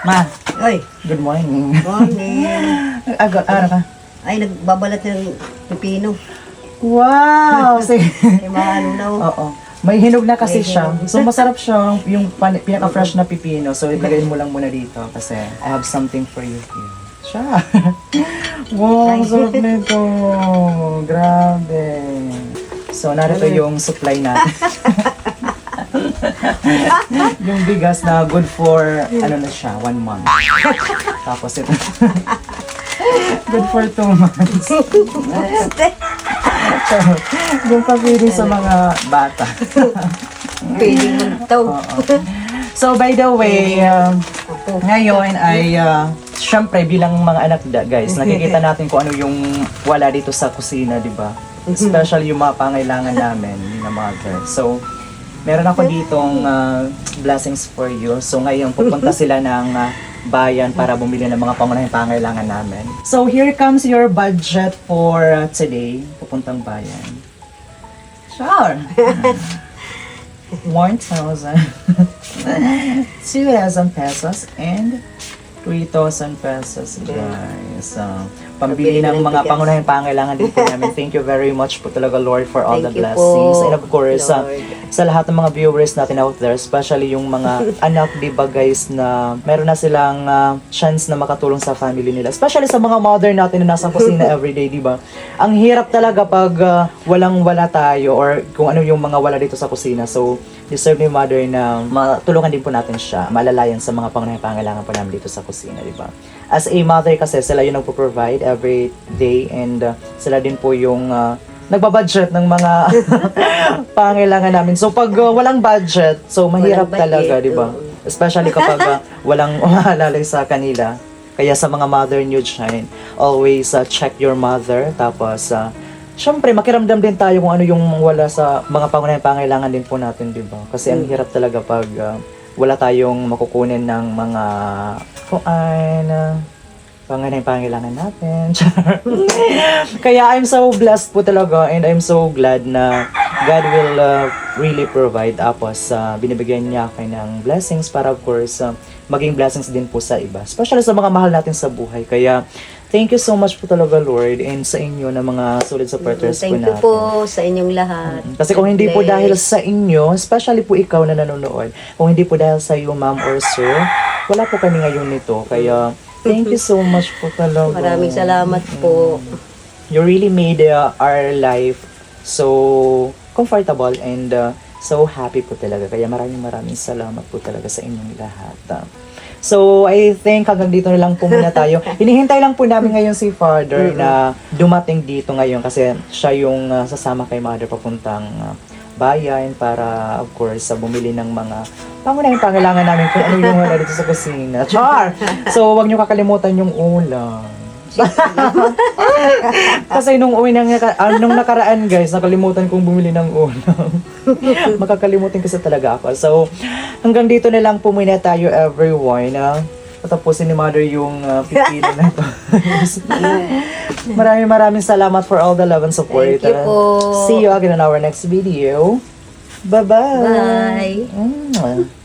Ma, Oy, good morning. morning. Ano ka? Ay, nagbabalat ng pipino. Wow! Sige. Ay, maano na oh. Oo. May hinog na kasi May siya. hinog. So, masarap siya. Yung pinaka-fresh na pipino. So, ilagay mo lang muna dito kasi I have something for you here. Siya. Wow, ang sarap nito. Grabe. So, narito yung supply natin. Yung bigas na good for, ano na siya, 1 month. Tapos ito. Good for 2 months. Yung pabili sa mga bata. Piling mo ito. Oo. So, by the way, ngayon ay, syempre bilang mga anak guys, nakikita natin kung ano yung wala dito sa kusina, di ba? Especially yung mga pangailangan namin na mother. So, meron ako ditong blessings for you. So, ngayon pupunta sila ng bayan para bumili ng mga pangunahing pangailangan namin. So, here comes your budget for today. Pupuntang bayan. Sure. 1,000. 2,000 pesos and 3,000 pesos, guys. Pambili ng mga pangunahing pangailangan din po namin. Thank you very much po talaga, Lord, for all the Thank you blessings. po, And of course, Lord. sa lahat ng mga viewers natin out there, especially yung mga anak, di ba guys, na meron na silang chance na makatulong sa family nila. Especially sa mga mother natin na nasa kusina everyday, di ba? Ang hirap talaga pag walang-wala tayo or kung ano yung mga wala dito sa kusina. So, deserve ni mother na matulungan din po natin siya, malalayan sa mga pangunahing pangailangan po namin dito sa kusina, di ba? As a mother kasi, sila yung nagpo-provide every day and sila din po yung nagbabudget ng mga pangailangan namin. So pag walang budget, so mahirap Walang talaga, budget, di ba? oo. Especially kapag walang umahalala sa kanila. Kaya sa mga mother nyo dyan, always check your mother. Tapos, syempre, makiramdam din tayo kung ano yung wala sa mga pangunahing pangailangan din po natin, di ba? Kasi ang hirap talaga pag wala tayong makukunin ng mga kung ano, pangunahing pangailangan natin. Kaya I'm so blessed po talaga and I'm so glad na God will really provide. Tapos binibigyan niya kayo ng blessings para of course maging blessings din po sa iba. Especially sa mga mahal natin sa buhay. Kaya thank you so much po talaga, Lord, and sa inyo na mga solid supporters po Thank natin. you po sa inyong lahat. Kasi kung hindi po Bless. dahil sa inyo, especially po ikaw na nanonood, kung hindi po dahil sa iyo, ma'am or sir, wala po kami ngayon nito. Kaya, thank you so much po talaga. Maraming salamat po. You really made our life so comfortable and so happy po talaga. Kaya maraming salamat po talaga sa inyong lahat. So, I think hanggang dito na lang po muna tayo. Hinihintay lang po namin ngayon si Father na dumating dito ngayon kasi siya yung sasama kay Mother papuntang bayan para, of course, bumili ng mga pangunahing pangailangan namin kung ano yung wala dito sa kusina. Char! So, huwag niyo kakalimutan yung ulam. Kasi nung nung nakaraan guys, nakalimutan kong bumili ng ulam. Makakalimutan kasi talaga ako. So, hanggang dito na lang po muna tayo everyone. Patapusin ni Mother yung pipino na ito. Maraming salamat for all the love and support. Thank you po. See you again in our next video. Bye-bye. Bye. Mm.